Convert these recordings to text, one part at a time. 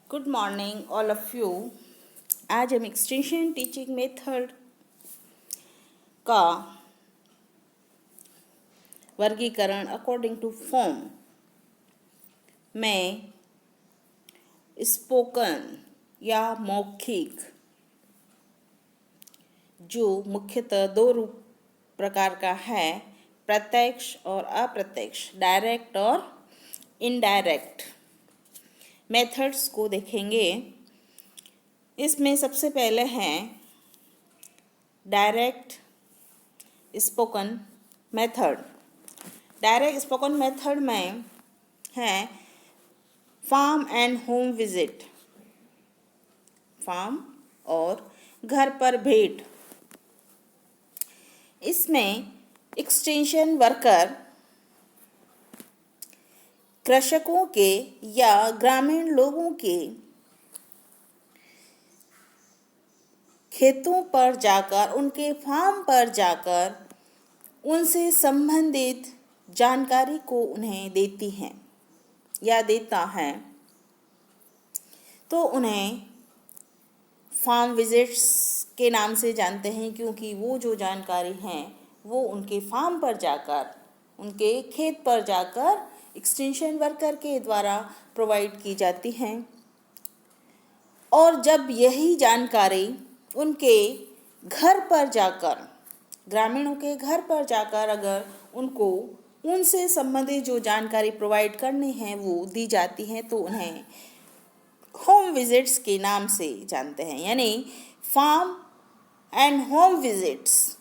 Good morning all of you. आज हम extension teaching method का वर्गीकरण अकॉर्डिंग टू फॉर्म में स्पोकन या मौखिक जो मुख्यतः दो रूप प्रकार का है, प्रत्यक्ष और अप्रत्यक्ष, डायरेक्ट और इनडायरेक्ट मेथड्स को देखेंगे। इसमें सबसे पहले है direct spoken method. Direct spoken method में है farm and home visit, farm और घर पर भेंट। इसमें एक्सटेंशन वर्कर कृषकों के या ग्रामीण लोगों के खेतों पर जाकर, उनके फार्म पर जाकर उनसे संबंधित जानकारी को उन्हें देती हैं या देता है। तो उन्हें फार्म विजिट्स के नाम से जानते हैं, क्योंकि वो जो जानकारी हैं वो उनके फार्म पर जाकर, उनके खेत पर जाकर एक्सटेंशन वर्कर के द्वारा प्रोवाइड की जाती हैं। और जब यही जानकारी उनके घर पर जाकर, ग्रामीणों के घर पर जाकर अगर उनको उनसे संबंधित जो जानकारी प्रोवाइड करनी है वो दी जाती है, तो उन्हें होम विजिट्स के नाम से जानते हैं। यानी फार्म एंड होम विजिट्स,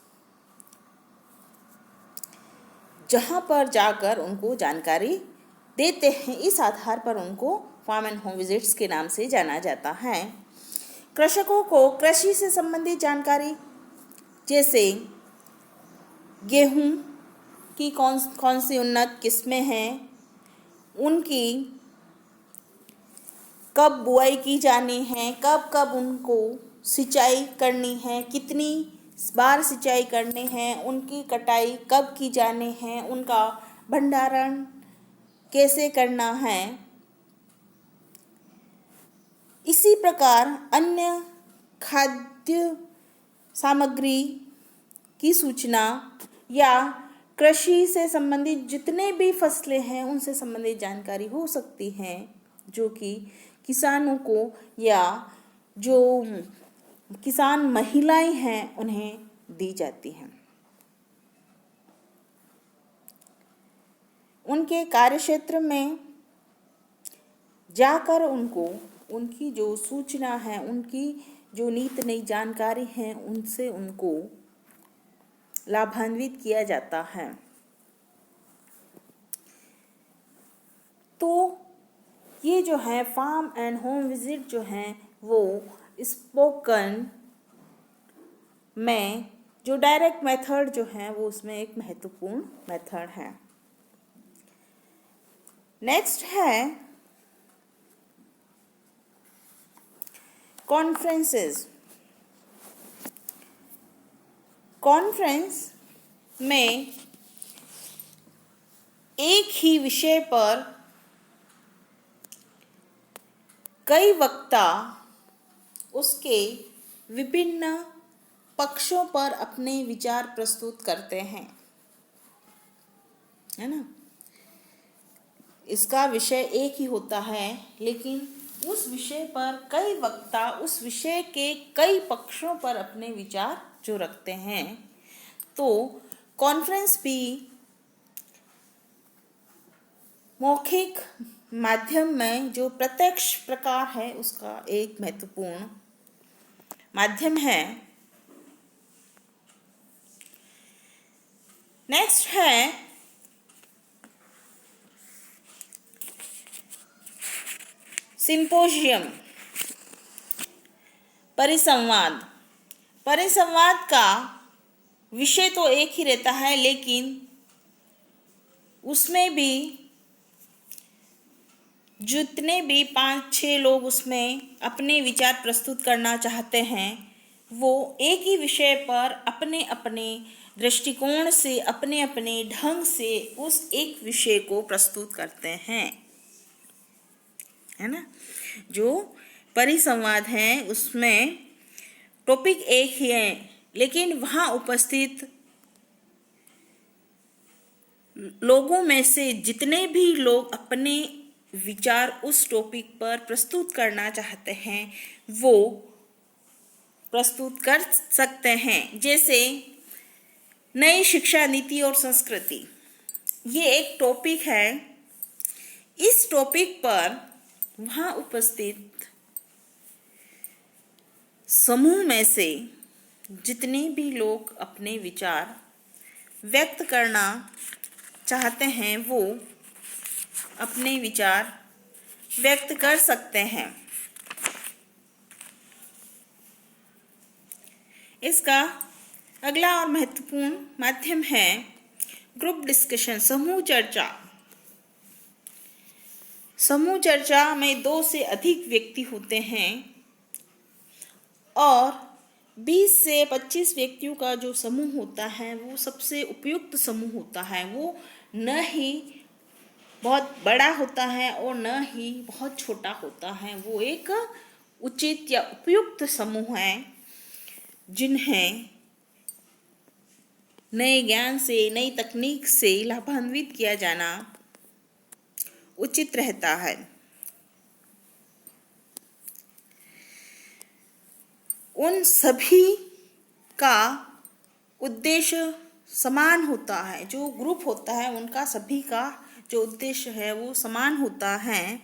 जहाँ पर जाकर उनको जानकारी देते हैं, इस आधार पर उनको फार्म एंड होम विजिट्स के नाम से जाना जाता है। कृषकों को कृषि से संबंधित जानकारी, जैसे गेहूं की कौन सी उन्नत किस्में हैं, उनकी कब बुआई की जानी है, कब कब उनको सिंचाई करनी है, कितनी बार सिंचाई करनी है, उनकी कटाई कब की जानी है, उनका भंडारण कैसे करना है। इसी प्रकार अन्य खाद्य सामग्री की सूचना या कृषि से संबंधित जितने भी फसलें हैं उनसे संबंधित जानकारी हो सकती है, जो कि किसानों को या जो किसान महिलाएं हैं उन्हें दी जाती हैं। उनके कार्यक्षेत्र में जाकर उनको उनकी जो सूचना है, उनकी जो नित नई जानकारी है, उनसे उनको लाभान्वित किया जाता है। तो ये जो है फार्म एंड होम विजिट जो हैं वो स्पोकन में जो डायरेक्ट मेथड जो है वो उसमें एक महत्वपूर्ण मेथड है। नेक्स्ट है कॉन्फ्रेंसेस। कॉन्फ्रेंस में एक ही विषय पर कई वक्ता उसके विभिन्न पक्षों पर अपने विचार प्रस्तुत करते हैं, है ना। इसका विषय एक ही होता है, लेकिन उस विषय पर कई वक्ता उस विषय के कई पक्षों पर अपने विचार जो रखते हैं। तो कॉन्फ्रेंस भी मौखिक माध्यम में जो प्रत्यक्ष प्रकार है उसका एक महत्वपूर्ण माध्यम है। नेक्स्ट है सिंपोजियम, परिसंवाद। परिसंवाद का विषय तो एक ही रहता है, लेकिन उसमें भी जितने भी 5-6 लोग उसमें अपने विचार प्रस्तुत करना चाहते हैं वो एक ही विषय पर अपने अपने दृष्टिकोण से, अपने अपने ढंग से उस एक विषय को प्रस्तुत करते हैं, है ना। जो परिसंवाद है उसमें टॉपिक एक ही है, लेकिन वहाँ उपस्थित लोगों में से जितने भी लोग अपने विचार उस टॉपिक पर प्रस्तुत करना चाहते हैं वो प्रस्तुत कर सकते हैं। जैसे नई शिक्षा नीति और संस्कृति, ये एक टॉपिक है। इस टॉपिक पर वहाँ उपस्थित समूह में से जितने भी लोग अपने विचार व्यक्त करना चाहते हैं वो अपने विचार व्यक्त कर सकते हैं। इसका अगला और महत्वपूर्ण माध्यम है ग्रुप डिस्कशन, समूह चर्चा। समूह चर्चा में 2 से अधिक व्यक्ति होते हैं और 20 से 25 व्यक्तियों का जो समूह होता है वो सबसे उपयुक्त समूह होता है। वो न ही बहुत बड़ा होता है और न ही बहुत छोटा होता है। वो एक उचित या उपयुक्त समूह है जिन्हें नए ज्ञान से, नई तकनीक से लाभान्वित किया जाना उचित रहता है। उन सभी का उद्देश्य समान होता है। जो ग्रुप होता है उनका सभी का जो उद्देश्य है वो समान होता है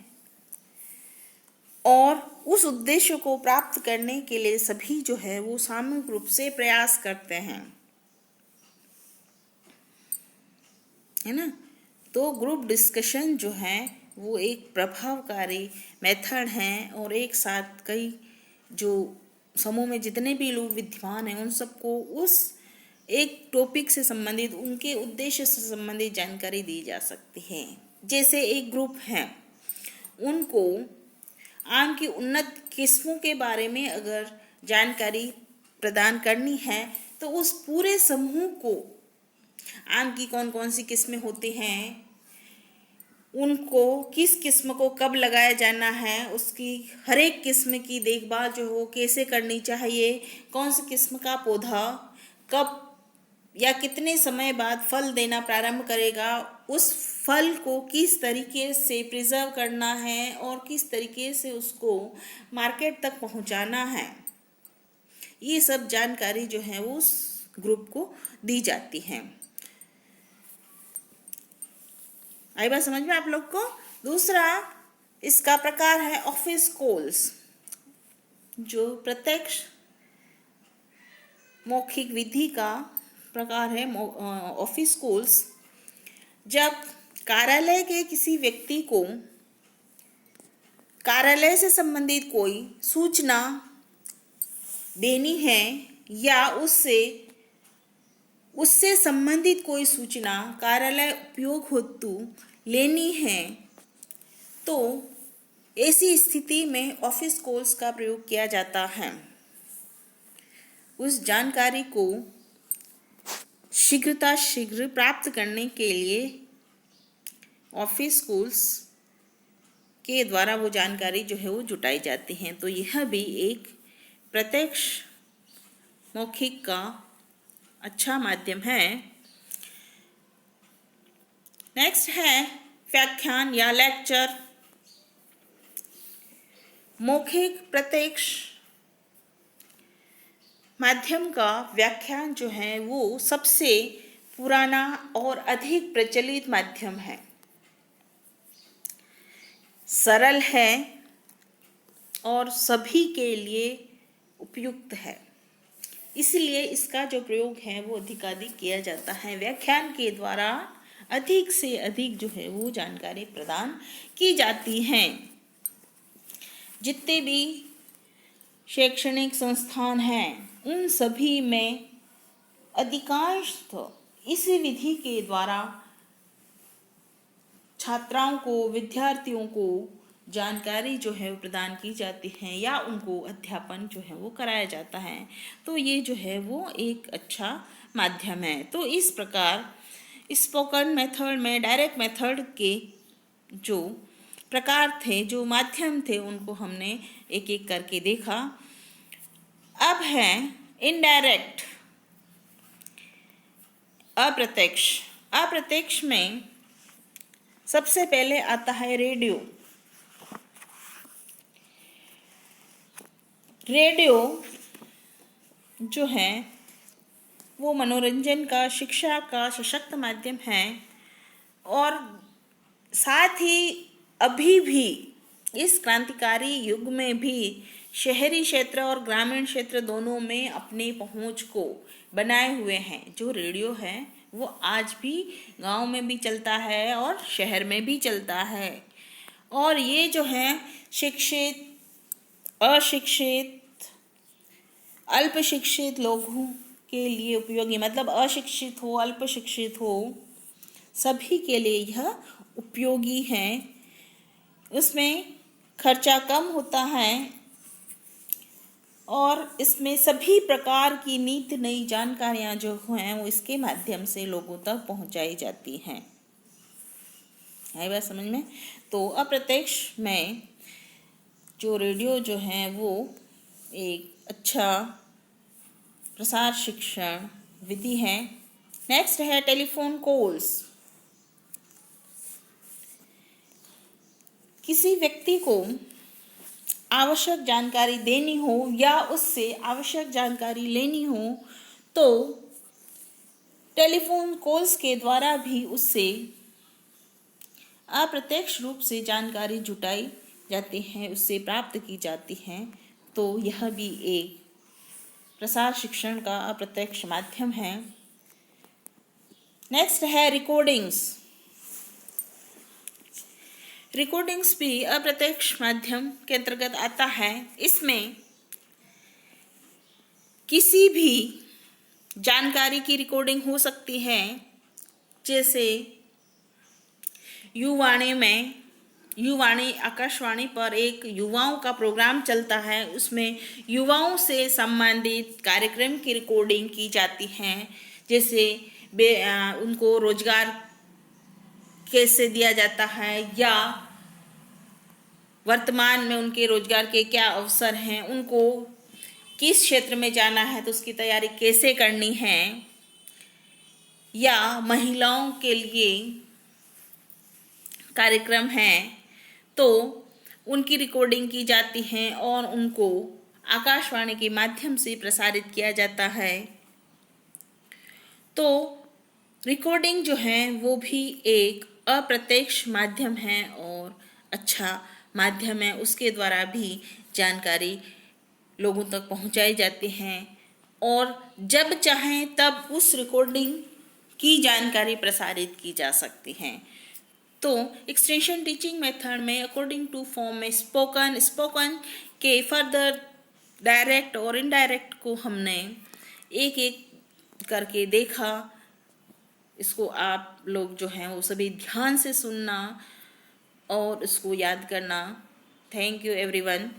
और उस उद्देश्य को प्राप्त करने के लिए सभी जो है वो सामूहिक रूप से प्रयास करते हैं, है ना। तो ग्रुप डिस्कशन जो है वो एक प्रभावकारी मेथड है और एक साथ कई जो समूह में जितने भी लोग विद्यमान हैं उन सबको उस एक टॉपिक से संबंधित, उनके उद्देश्य से संबंधित जानकारी दी जा सकती है। जैसे एक ग्रुप है, उनको आम की उन्नत किस्मों के बारे में अगर जानकारी प्रदान करनी है तो उस पूरे समूह को आम की कौन कौन सी किस्में होती हैं, उनको किस किस्म को कब लगाया जाना है, उसकी हर एक किस्म की देखभाल जो हो कैसे करनी चाहिए, कौन सी किस्म का पौधा कब या कितने समय बाद फल देना प्रारंभ करेगा, उस फल को किस तरीके से प्रिजर्व करना है और किस तरीके से उसको मार्केट तक पहुंचाना है, ये सब जानकारी जो है वो उस ग्रुप को दी जाती है। आई बात समझ में आप लोग को। दूसरा इसका प्रकार है ऑफिस कॉल्स, जो प्रत्यक्ष मौखिक विधि का प्रकार है। ऑफिस कॉल्स, जब कार्यालय के किसी व्यक्ति को कार्यालय से संबंधित कोई सूचना देनी है या उससे संबंधित कोई सूचना कार्यालय उपयोग हेतु लेनी है, तो ऐसी स्थिति में ऑफिस कॉल्स का प्रयोग किया जाता है। उस जानकारी को शीघ्र प्राप्त करने के लिए ऑफिस कॉल्स के द्वारा वो जानकारी जो है वो जुटाई जाती है। तो यह भी एक प्रत्यक्ष मौखिक का अच्छा माध्यम है। नेक्स्ट है व्याख्यान या लेक्चर। मौखिक प्रत्यक्ष माध्यम का व्याख्यान जो है वो सबसे पुराना और अधिक प्रचलित माध्यम है। सरल है और सभी के लिए उपयुक्त है, इसलिए इसका जो प्रयोग है वो अधिकाधिक किया जाता है। व्याख्यान के द्वारा अधिक से अधिक जो है वो जानकारी प्रदान की जाती है। जितने भी शैक्षणिक संस्थान हैं उन सभी में अधिकांश इस विधि के द्वारा छात्राओं को, विद्यार्थियों को जानकारी जो है वो प्रदान की जाती है या उनको अध्यापन जो है वो कराया जाता है। तो ये जो है वो एक अच्छा माध्यम है। तो इस प्रकार स्पोकन मेथड में डायरेक्ट मेथड के जो प्रकार थे, जो माध्यम थे, उनको हमने एक एक करके देखा। अब है इनडायरेक्ट, अप्रत्यक्ष। अप्रत्यक्ष में सबसे पहले आता है रेडियो। रेडियो जो है वो मनोरंजन का, शिक्षा का सशक्त माध्यम है, और साथ ही अभी भी इस क्रांतिकारी युग में भी शहरी क्षेत्र और ग्रामीण क्षेत्र दोनों में अपनी पहुंच को बनाए हुए हैं। जो रेडियो है वो आज भी गांव में भी चलता है और शहर में भी चलता है। और ये जो है शिक्षित, अशिक्षित, अल्प शिक्षित लोगों के लिए उपयोगी, मतलब अशिक्षित हो, अल्प शिक्षित हो, सभी के लिए यह उपयोगी है। उसमें खर्चा कम होता है और इसमें सभी प्रकार की नित्य नई जानकारियाँ जो हैं वो इसके माध्यम से लोगों तक पहुंचाई जाती हैं। है बात समझ में? तो अप्रत्यक्ष में जो रेडियो जो है वो एक अच्छा प्रसार शिक्षण विधि है। नेक्स्ट है टेलीफोन कॉल्स। किसी व्यक्ति को आवश्यक जानकारी देनी हो या उससे आवश्यक जानकारी लेनी हो तो टेलीफोन कॉल्स के द्वारा भी उससे अप्रत्यक्ष रूप से जानकारी जुटाई जाती है, उससे प्राप्त की जाती है। तो यह भी एक प्रसार शिक्षण का अप्रत्यक्ष माध्यम है। नेक्स्ट है रिकॉर्डिंग्स। रिकॉर्डिंग्स भी अप्रत्यक्ष माध्यम के अंतर्गत आता है। इसमें किसी भी जानकारी की रिकॉर्डिंग हो सकती है, जैसे युवाणी आकाशवाणी पर एक युवाओं का प्रोग्राम चलता है, उसमें युवाओं से संबंधित कार्यक्रम की रिकॉर्डिंग की जाती है, जैसे उनको रोजगार कैसे दिया जाता है या वर्तमान में उनके रोजगार के क्या अवसर हैं, उनको किस क्षेत्र में जाना है तो उसकी तैयारी कैसे करनी है, या महिलाओं के लिए कार्यक्रम हैं तो उनकी रिकॉर्डिंग की जाती है और उनको आकाशवाणी के माध्यम से प्रसारित किया जाता है। तो रिकॉर्डिंग जो है वो भी एक अप्रत्यक्ष माध्यम है और अच्छा माध्यम है, उसके द्वारा भी जानकारी लोगों तक पहुंचाई जाती है और जब चाहें तब उस रिकॉर्डिंग की जानकारी प्रसारित की जा सकती है। तो एक्सटेंशन टीचिंग मेथड में अकॉर्डिंग टू फॉर्म में स्पोकन के फर्दर डायरेक्ट और इनडायरेक्ट को हमने एक एक करके देखा। इसको आप लोग जो हैं वो सभी ध्यान से सुनना और इसको याद करना। Thank you everyone.